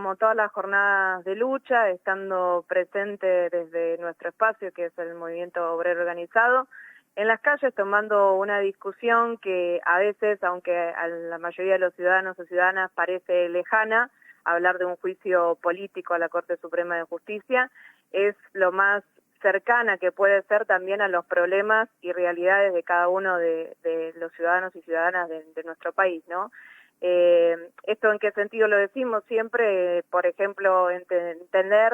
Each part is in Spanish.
como todas las jornadas de lucha, estando presente desde nuestro espacio, que es el Movimiento Obrero Organizado, en las calles tomando una discusión que a veces, aunque a la mayoría de los ciudadanos o ciudadanas parece lejana, hablar de un juicio político a la Corte Suprema de Justicia es lo más cercana que puede ser también a los problemas y realidades de cada uno de los ciudadanos y ciudadanas de nuestro país, ¿no? ¿Esto en qué sentido lo decimos? Siempre, por ejemplo, entender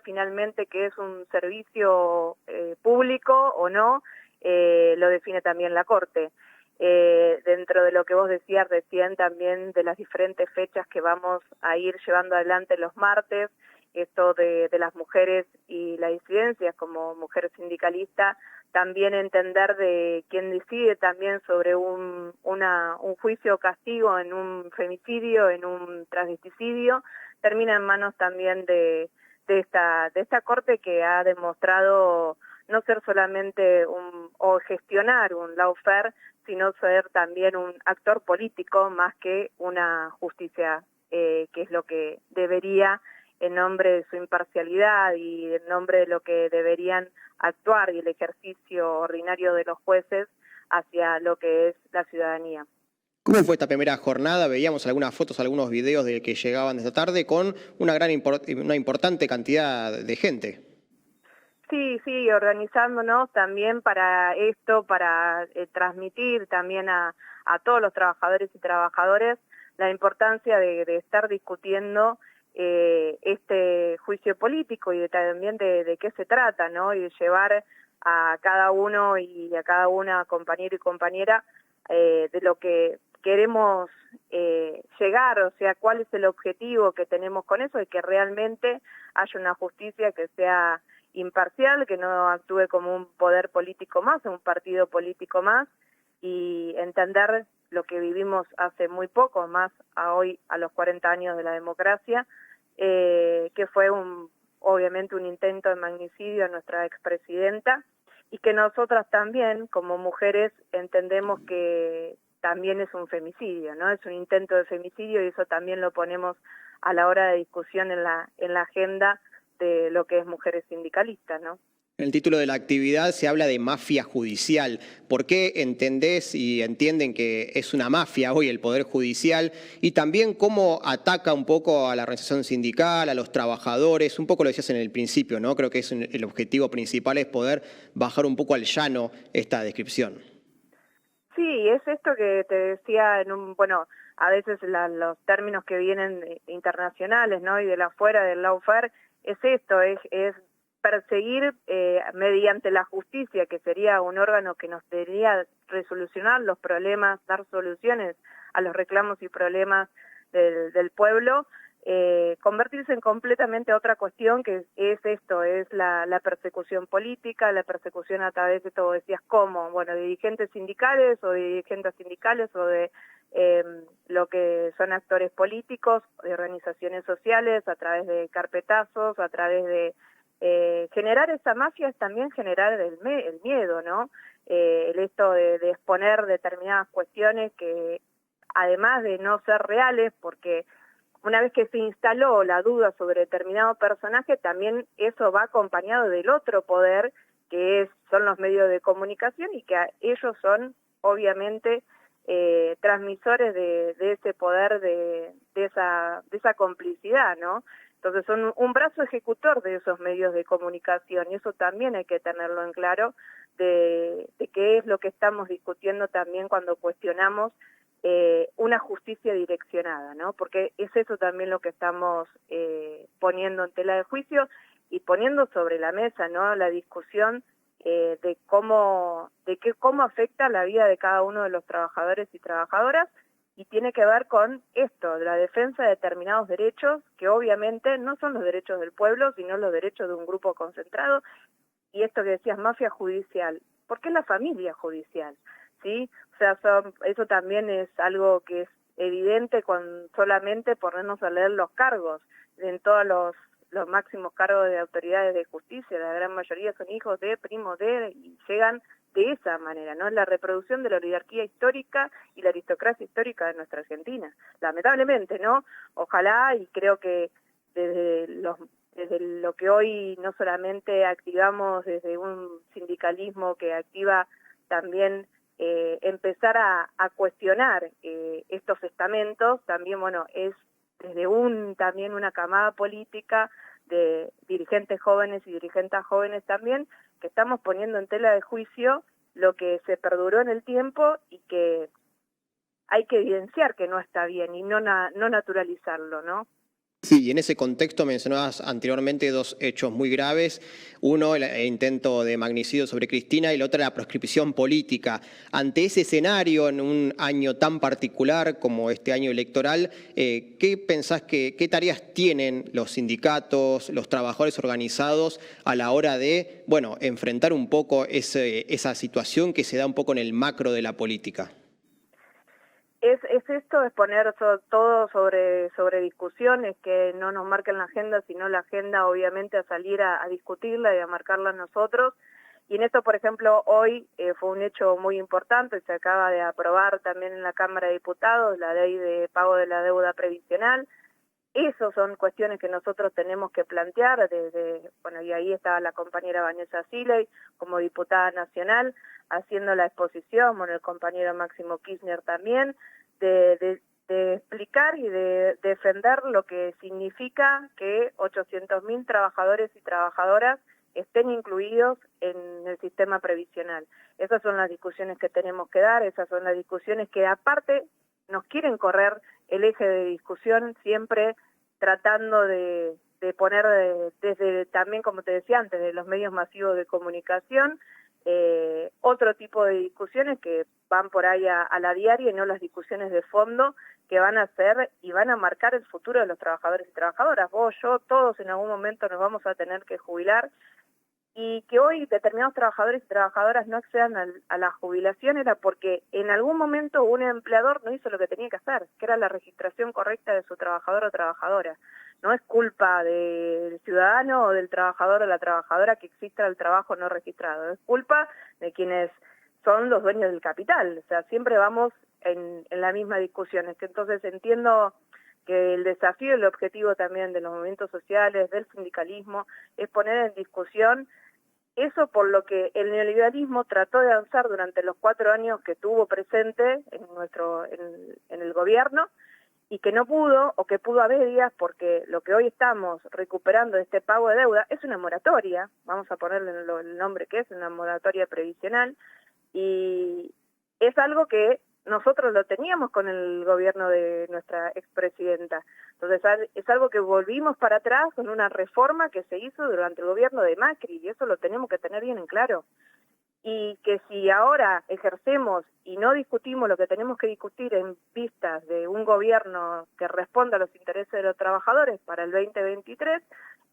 finalmente que es un servicio público o no, lo define también la Corte. Dentro de lo que vos decías recién también de las diferentes fechas que vamos a ir llevando adelante los martes, esto de las mujeres y las disidencias como mujer sindicalista, también entender de quién decide también sobre un juicio o castigo en un femicidio, en un transvesticidio, termina en manos también de esta Corte que ha demostrado no ser solamente o gestionar un lawfare, sino ser también un actor político más que una justicia, que es lo que debería, en nombre de su imparcialidad y en nombre de lo que deberían actuar y el ejercicio ordinario de los jueces hacia lo que es la ciudadanía. ¿Cómo fue esta primera jornada? Veíamos algunas fotos, algunos videos de que llegaban de esta tarde con una importante cantidad de gente. Sí, organizándonos también para esto, para transmitir también a todos los trabajadores y trabajadoras la importancia de estar discutiendo este juicio político y también de qué se trata, ¿no? Y de llevar a cada uno y a cada una, compañero y compañera, de lo que queremos llegar, o sea, cuál es el objetivo que tenemos con eso, y que realmente haya una justicia que sea imparcial, que no actúe como un poder político más, un partido político más, y entender lo que vivimos hace muy poco, más a hoy, a los 40 años de la democracia, que fue obviamente un intento de magnicidio a nuestra expresidenta, y que nosotras también, como mujeres, entendemos que también es un femicidio, ¿no? Es un intento de femicidio, y eso también lo ponemos a la hora de discusión en la agenda de lo que es mujeres sindicalistas, ¿no? En el título de la actividad se habla de mafia judicial. ¿Por qué entendés y entienden que es una mafia hoy el Poder Judicial? Y también cómo ataca un poco a la organización sindical, a los trabajadores. Un poco lo decías en el principio, ¿no? Creo que el objetivo principal es poder bajar un poco al llano esta descripción. Sí, es esto que te decía bueno, a veces los términos que vienen internacionales, ¿no? Y de la fuera del lawfare, es esto, es perseguir mediante la justicia, que sería un órgano que nos debería resolucionar los problemas, dar soluciones a los reclamos y problemas del pueblo, convertirse en completamente otra cuestión, que es esto, es la persecución política, la persecución a través de, todo decías, ¿cómo? Bueno, de dirigentes sindicales o de dirigentes sindicales o de lo que son actores políticos, de organizaciones sociales, a través de carpetazos, a través de generar esa mafia, es también generar el miedo, ¿no? Esto de exponer determinadas cuestiones que, además de no ser reales, porque una vez que se instaló la duda sobre determinado personaje, también eso va acompañado del otro poder, que son los medios de comunicación, y que ellos son, obviamente, transmisores de ese poder, de esa complicidad, ¿no? Entonces son un brazo ejecutor de esos medios de comunicación, y eso también hay que tenerlo en claro, de qué es lo que estamos discutiendo también cuando cuestionamos una justicia direccionada, ¿no? Porque es eso también lo que estamos poniendo en tela de juicio y poniendo sobre la mesa, ¿no? La discusión de cómo afecta la vida de cada uno de los trabajadores y trabajadoras, y tiene que ver con esto, la defensa de determinados derechos que obviamente no son los derechos del pueblo, sino los derechos de un grupo concentrado. Y esto que decías, mafia judicial, ¿por qué la familia judicial? ¿Sí? O sea, eso también es algo que es evidente con solamente ponernos a leer los cargos. En todos los máximos cargos de autoridades de justicia, la gran mayoría son hijos de, primos de, y llegan de esa manera, ¿no? Es la reproducción de la oligarquía histórica y la aristocracia histórica de nuestra Argentina. Lamentablemente, ¿no? Ojalá, y creo que desde lo que hoy no solamente activamos desde un sindicalismo que activa también empezar a cuestionar estos estamentos, también, bueno, es desde también una camada política de dirigentes jóvenes y dirigentes jóvenes también, que estamos poniendo en tela de juicio lo que se perduró en el tiempo y que hay que evidenciar que no está bien y no naturalizarlo, ¿no? Sí, y en ese contexto mencionabas anteriormente dos hechos muy graves. Uno, el intento de magnicidio sobre Cristina, y la otra, la proscripción política. Ante ese escenario, en un año tan particular como este año electoral, ¿qué pensás qué tareas tienen los sindicatos, los trabajadores organizados a la hora de, bueno, enfrentar un poco esa situación que se da un poco en el macro de la política? Es esto, es poner todo sobre discusiones que no nos marquen la agenda, sino la agenda obviamente a salir a discutirla y a marcarla nosotros. Y en esto, por ejemplo, hoy fue un hecho muy importante, se acaba de aprobar también en la Cámara de Diputados la ley de pago de la deuda previsional. Esas son cuestiones que nosotros tenemos que plantear bueno, y ahí estaba la compañera Vanessa Siley como diputada nacional haciendo la exposición, bueno, el compañero Máximo Kirchner también, de explicar y de defender lo que significa que 800.000 trabajadores y trabajadoras estén incluidos en el sistema previsional. Esas son las discusiones que tenemos que dar, esas son las discusiones que aparte nos quieren correr el eje de discusión, siempre tratando de poner desde también, como te decía antes, de los medios masivos de comunicación, otro tipo de discusiones que van por ahí a la diaria y no las discusiones de fondo que van a hacer y van a marcar el futuro de los trabajadores y trabajadoras. Vos, yo, todos en algún momento nos vamos a tener que jubilar, y que hoy determinados trabajadores y trabajadoras no accedan a la jubilación era porque en algún momento un empleador no hizo lo que tenía que hacer, que era la registración correcta de su trabajador o trabajadora. No es culpa del ciudadano o del trabajador o la trabajadora que exista el trabajo no registrado, es culpa de quienes son los dueños del capital. O sea, siempre vamos en la misma discusión. Es que entonces entiendo que el desafío y el objetivo también de los movimientos sociales, del sindicalismo, es poner en discusión eso por lo que el neoliberalismo trató de avanzar durante los 4 años que tuvo presente en el gobierno y que no pudo, o que pudo a medias, porque lo que hoy estamos recuperando de este pago de deuda es una moratoria, vamos a ponerle el nombre que es, una moratoria previsional, y es algo que nosotros lo teníamos con el gobierno de nuestra expresidenta. Entonces es algo que volvimos para atrás con una reforma que se hizo durante el gobierno de Macri, y eso lo tenemos que tener bien en claro. Y que si ahora ejercemos y no discutimos lo que tenemos que discutir en vistas de un gobierno que responda a los intereses de los trabajadores para el 2023,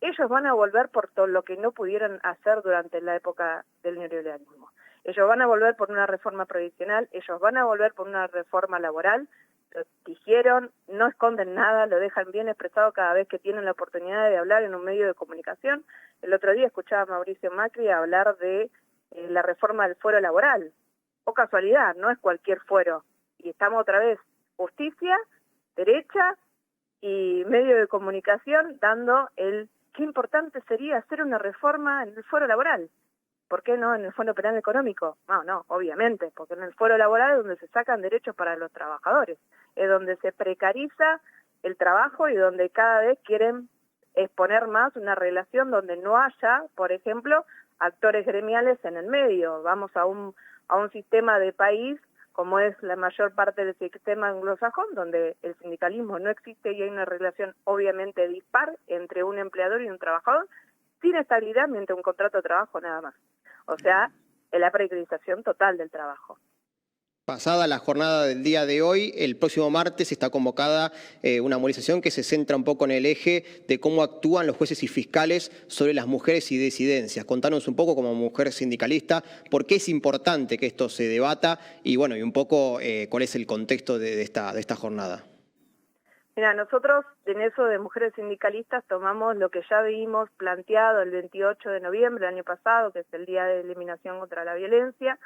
ellos van a volver por todo lo que no pudieron hacer durante la época del neoliberalismo. Ellos van a volver por una reforma previsional, ellos van a volver por una reforma laboral. Lo dijeron, no esconden nada, lo dejan bien expresado cada vez que tienen la oportunidad de hablar en un medio de comunicación. El otro día escuchaba a Mauricio Macri hablar de la reforma del fuero laboral. O casualidad, no es cualquier fuero. Y estamos otra vez, justicia, derecha y medio de comunicación dando qué importante sería hacer una reforma en el fuero laboral. ¿Por qué no en el Fondo Penal Económico? No, obviamente, porque en el fuero laboral es donde se sacan derechos para los trabajadores, es donde se precariza el trabajo y donde cada vez quieren exponer más una relación donde no haya, por ejemplo, actores gremiales en el medio. Vamos a un sistema de país como es la mayor parte del sistema anglosajón, donde el sindicalismo no existe y hay una relación obviamente dispar entre un empleador y un trabajador, sin estabilidad mediante un contrato de trabajo nada más. O sea, la precarización total del trabajo. Pasada la jornada del día de hoy, el próximo martes está convocada una movilización que se centra un poco en el eje de cómo actúan los jueces y fiscales sobre las mujeres y disidencias. Contanos un poco, como mujer sindicalista, por qué es importante que esto se debata y, bueno, y un poco cuál es el contexto de esta jornada. Mira, nosotros en eso de mujeres sindicalistas tomamos lo que ya vimos planteado el 28 de noviembre del año pasado, que es el Día de Eliminación contra la Violencia,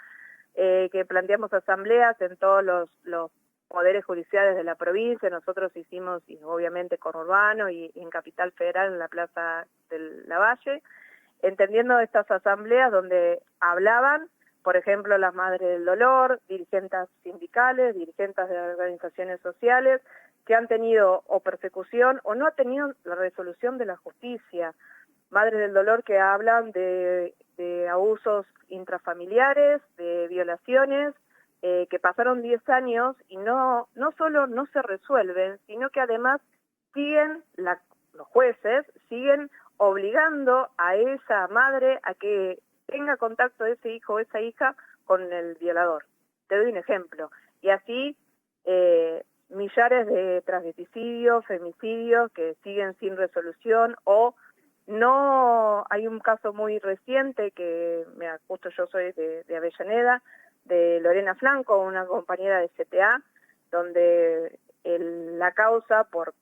que planteamos asambleas en todos los poderes judiciales de la provincia. Nosotros hicimos, y obviamente conurbano y en Capital Federal, en la Plaza del Lavalle, entendiendo estas asambleas donde hablaban, por ejemplo, las Madres del Dolor, dirigentes sindicales, dirigentes de organizaciones sociales, que han tenido o persecución o no han tenido la resolución de la justicia. Madres del Dolor que hablan de abusos intrafamiliares, de violaciones, que pasaron 10 años y no solo no se resuelven, sino que además siguen, los jueces siguen obligando a esa madre a que tenga contacto ese hijo o esa hija con el violador. Te doy un ejemplo. Y así millares de transvesticidios, femicidios que siguen sin resolución, o no. Hay un caso muy reciente que, mira, justo yo soy de Avellaneda, de Lorena Flanco, una compañera de CTA, donde la causa por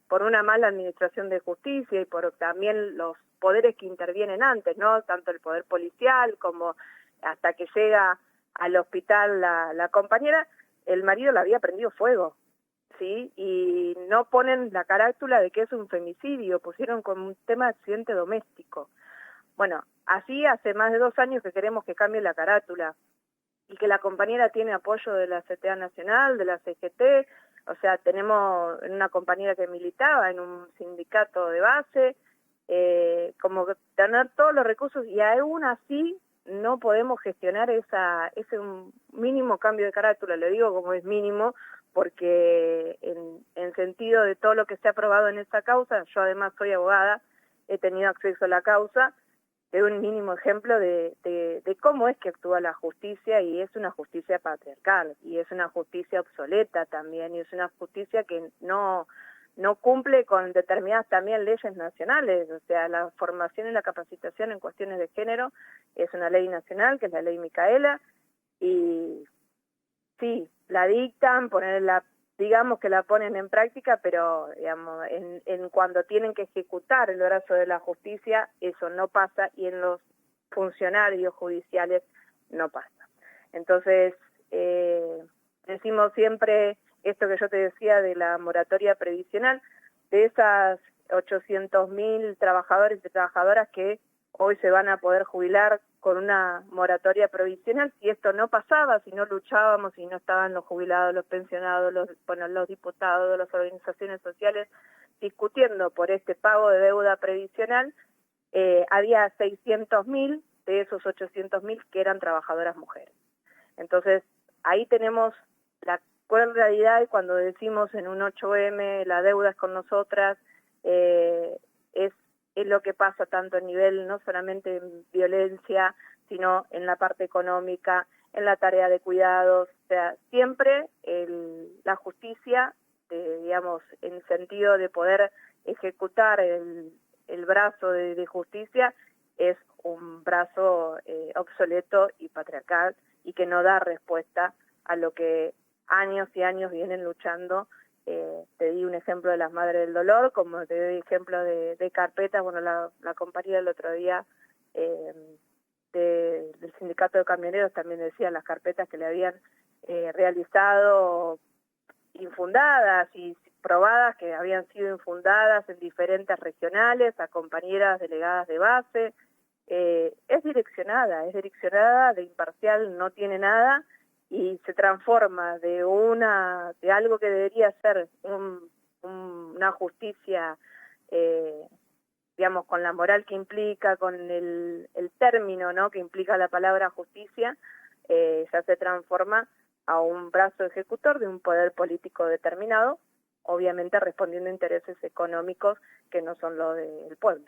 por una mala administración de justicia y por también los poderes que intervienen antes, ¿no? Tanto el poder policial como hasta que llega al hospital la compañera, el marido le había prendido fuego, ¿sí? Y no ponen la carátula de que es un femicidio, pusieron como un tema de accidente doméstico. Bueno, así hace más de 2 años que queremos que cambie la carátula y que la compañera tiene apoyo de la CTA Nacional, de la CGT, o sea, tenemos una compañera que militaba en un sindicato de base, como tener todos los recursos, y aún así no podemos gestionar ese mínimo cambio de carátula. Le digo como es mínimo porque en sentido de todo lo que se ha aprobado en esta causa, yo además soy abogada, he tenido acceso a la causa, es un mínimo ejemplo de cómo es que actúa la justicia, y es una justicia patriarcal, y es una justicia obsoleta también, y es una justicia que no cumple con determinadas también leyes nacionales. O sea, la formación y la capacitación en cuestiones de género es una ley nacional, que es la ley Micaela, y sí, la dictan, digamos que la ponen en práctica, pero digamos, en cuando tienen que ejecutar el brazo de la justicia, eso no pasa, y en los funcionarios judiciales no pasa. Entonces, decimos siempre esto que yo te decía de la moratoria previsional, de esas 800.000 trabajadores y trabajadoras que hoy se van a poder jubilar con una moratoria provisional. Si esto no pasaba, si no luchábamos, si no estaban los jubilados, los pensionados, los diputados, las organizaciones sociales discutiendo por este pago de deuda previsional, había 600.000 de esos 800.000 que eran trabajadoras mujeres. Entonces, ahí tenemos la cruel realidad, y cuando decimos en un 8M la deuda es con nosotras, es lo que pasa tanto a nivel no solamente en violencia, sino en la parte económica, en la tarea de cuidados. O sea, siempre la justicia, digamos, en sentido de poder ejecutar el brazo de justicia, es un brazo obsoleto y patriarcal, y que no da respuesta a lo que años y años vienen luchando. Te di un ejemplo de las Madres del Dolor, como te doy ejemplo de carpetas. Bueno, la compañera el otro día del sindicato de camioneros también decía las carpetas que le habían realizado infundadas y probadas que habían sido infundadas en diferentes regionales a compañeras delegadas de base. Es direccionada, de imparcial no tiene nada, y se transforma de algo que debería ser una justicia, digamos, con la moral que implica, con el término, ¿no?, que implica la palabra justicia, ya se transforma a un brazo ejecutor de un poder político determinado, obviamente respondiendo a intereses económicos que no son los del pueblo.